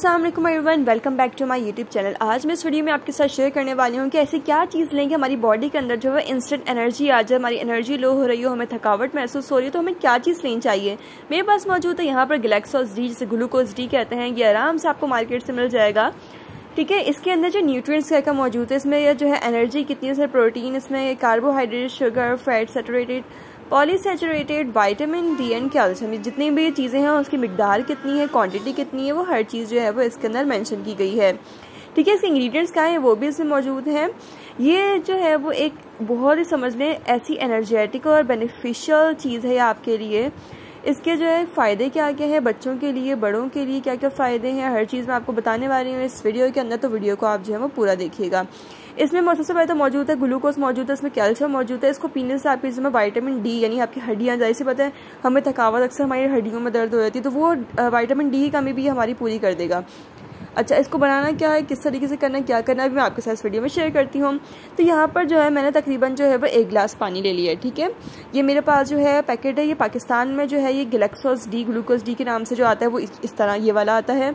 अस्सलाम वालेकुम everyone, welcome back to my YouTube channel. आज मैं इस वीडियो में आपके साथ शेयर करने वाली हूँ कि ऐसी क्या चीज़ लेंगे हमारी बॉडी के अंदर जो है इंस्टेंट एनर्जी आ जाए, हमारी एनर्जी लो हो रही हो, हमें थकावट महसूस हो रही है, तो हमें क्या चीज़ लेनी चाहिए। मेरे पास मौजूद है यहाँ पर ग्लैक्सोज डी, जिसे ग्लूकोज डी कहते हैं। ये आराम से आपको मार्केट से मिल जाएगा। ठीक है, इसके अंदर जो न्यूट्रिएंट्स क्या क्या मौजूद है, इसमें यह जो है एनर्जी कितनी है, प्रोटीन, इसमें carbohydrate, sugar, fat, saturated, polyunsaturated, vitamin D and calcium, जितनी भी चीज़ें हैं उसकी मिकदार कितनी है, क्वांटिटी कितनी है, वो हर चीज़ जो है वो इसके अंदर मेंशन की गई है। ठीक है, इसके इंग्रेडिएंट्स क्या है वो भी इसमें मौजूद हैं। ये जो है वो एक बहुत ही समझ लें ऐसी एनर्जेटिक और बेनिफिशियल चीज़ है आपके लिए। इसके जो है फ़ायदे क्या क्या है, बच्चों के लिए, बड़ों के लिए क्या क्या फ़ायदे हैं, हर चीज़ मैं आपको बताने वाली हूँ इस वीडियो के अंदर, तो वीडियो को आप जो है वो पूरा देखिएगा। इसमें सबसे पहले तो मौजूद है ग्लूकोज मौजूद है, इसमें कैल्शियम मौजूद है। इसको पीने से आपकी इसमें विटामिन डी, यानी आपकी हड्डियाँ, जैसे पता है हमें थकावट, अक्सर हमारी हड्डियों में दर्द हो जाती है, तो वो विटामिन डी की कमी भी हमारी पूरी कर देगा। अच्छा, इसको बनाना क्या है, किस तरीके से करना है, क्या करना है, मैं आपके साथ इस वीडियो में शेयर करती हूँ। तो यहाँ पर जो है मैंने तकरीबन जो है वो 1 गिलास पानी ले लिया है। ठीक है, ये मेरे पास जो है पैकेट है, ये पाकिस्तान में जो है ये ग्लैक्सोज डी, ग्लूकोज डी के नाम से जो आता है वो इस तरह ये वाला आता है।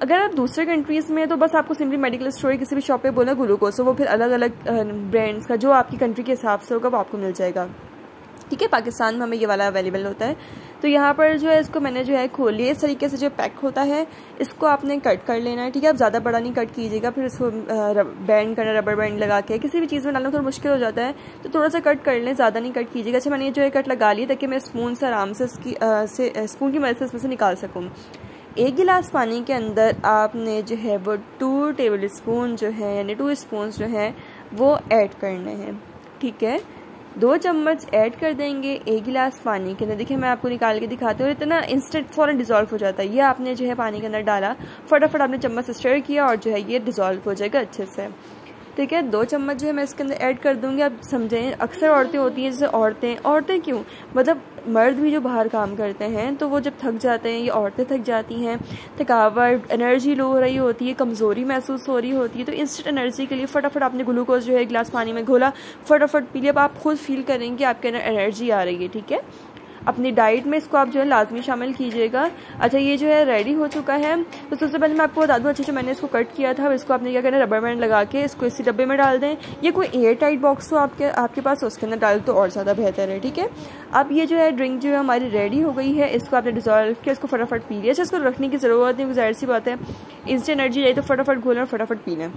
अगर आप दूसरे कंट्रीज़ में तो बस आपको सिंपली मेडिकल स्टोर किसी भी शॉप पे बोला ग्लूकोज, तो वो फिर अलग अलग ब्रांड्स का जो आपकी कंट्री के हिसाब से होगा वो आपको मिल जाएगा। ठीक है, पाकिस्तान में हमें ये वाला अवेलेबल होता है। तो यहाँ पर जो है इसको मैंने जो है खोल लिया। इस तरीके से जो पैक होता है इसको आपने कट कर लेना है। ठीक है, आप ज़्यादा बड़ा नहीं कट कीजिएगा, फिर इसको बैंड करना, रबर बैंड लगा के किसी भी चीज़ में डालना थोड़ा मुश्किल हो जाता है, तो थोड़ा सा कट कर लें, ज़्यादा नहीं कट कीजिएगा। अच्छा, मैंने जो है कट लगा लिया ताकि मैं स्पून से आराम से स्पून की मदद से इसमें से निकाल सकूँ। 1 गिलास पानी के अंदर आपने जो है वो 2 टेबल स्पून जो है, यानी 2 स्पून जो है वो ऐड करने हैं। ठीक है, 2 चम्मच ऐड कर देंगे 1 गिलास पानी के अंदर। देखिए मैं आपको निकाल के दिखाती हूँ, इतना इंस्टेंट फ़ौरन डिज़ोल्व हो जाता है। ये आपने जो है पानी के अंदर डाला, फटाफट आपने चम्मच से स्टर किया और जो है ये डिज़ोल्व हो जाएगा अच्छे से। ठीक है, 2 चम्मच जो है मैं इसके अंदर ऐड कर दूंगी। आप समझें, अक्सर औरतें होती हैं, जैसे औरतें क्यों, मतलब मर्द भी जो बाहर काम करते हैं तो वो जब थक जाते हैं, ये औरतें थक जाती हैं, थकावट, एनर्जी लो हो रही होती है, कमज़ोरी महसूस हो रही होती है, तो इंस्टेंट एनर्जी के लिए फटाफट आपने ग्लूकोज जो है 1 गिलास पानी में घोला, फटाफट पी लिया। अब आप खुद फील करेंगे आपके अंदर एनर्जी आ रही है। ठीक है, अपनी डाइट में इसको आप जो है लाजमी शामिल कीजिएगा। अच्छा, ये जो है रेडी हो चुका है। तो सबसे पहले मैं आपको बता दूं, अच्छे से मैंने इसको कट किया था। इसको आपने क्या करना है, रबर बैंड लगा के इसको इसी डब्बे में डाल दें। ये कोई एयर टाइट बॉक्स हो आपके पास, उसके अंदर डाल तो और ज़्यादा बेहतर है। ठीक है, अब ये जो है ड्रिंक जो है हमारी रेडी हो गई है। इसको आपने डिजोल्व किया, इसको फटाफट पी लिया। अच्छा, इसको रखने की ज़रूरत नहीं, ज़ाहिर सी बात है इंस्टेंट एनर्जी चाहिए तो फटाफट घोलें और फटाफट पी लें।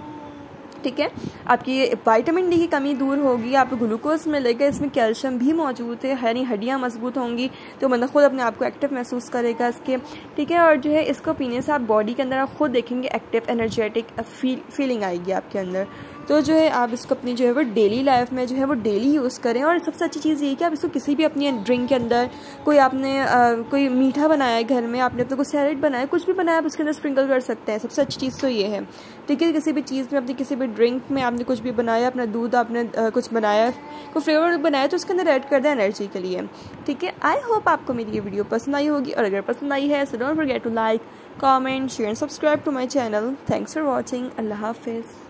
ठीक है, आपकी विटामिन डी की कमी दूर होगी, आपको ग्लूकोज मिलेगा, इसमें कैल्शियम भी मौजूद है, यानी हड्डियाँ मजबूत होंगी, तो बंदा खुद अपने आप को एक्टिव महसूस करेगा इसके। ठीक है, और जो है इसको पीने से आप बॉडी के अंदर आप खुद देखेंगे एक्टिव, एनर्जेटिक फीलिंग आएगी आपके अंदर। तो जो है आप इसको अपनी जो है वो डेली लाइफ में जो है वो डेली यूज़ करें। और सबसे अच्छी चीज़ ये है कि आप इसको किसी भी अपनी ड्रिंक के अंदर, कोई आपने कोई मीठा बनाया है घर में, आपने अपने को सैलेड बनाया, कुछ भी बनाया, आप उसके अंदर स्प्रिंकल कर सकते हैं। सबसे अच्छी चीज़ तो ये है। ठीक है, किसी भी चीज़ में, अपनी किसी भी ड्रिंक में आपने कुछ भी बनाया, अपना दूध आपने कुछ बनाया, कोई फ्लेवर बनाया, तो उसके अंदर ऐड कर दें एनर्जी के लिए। ठीक है, आई होप आपको मेरी ये वीडियो पसंद आई होगी, और अगर पसंद आई है so don't forget to like, comment, share and subscribe to my channel. Thanks for watching. Allah हाफिज़।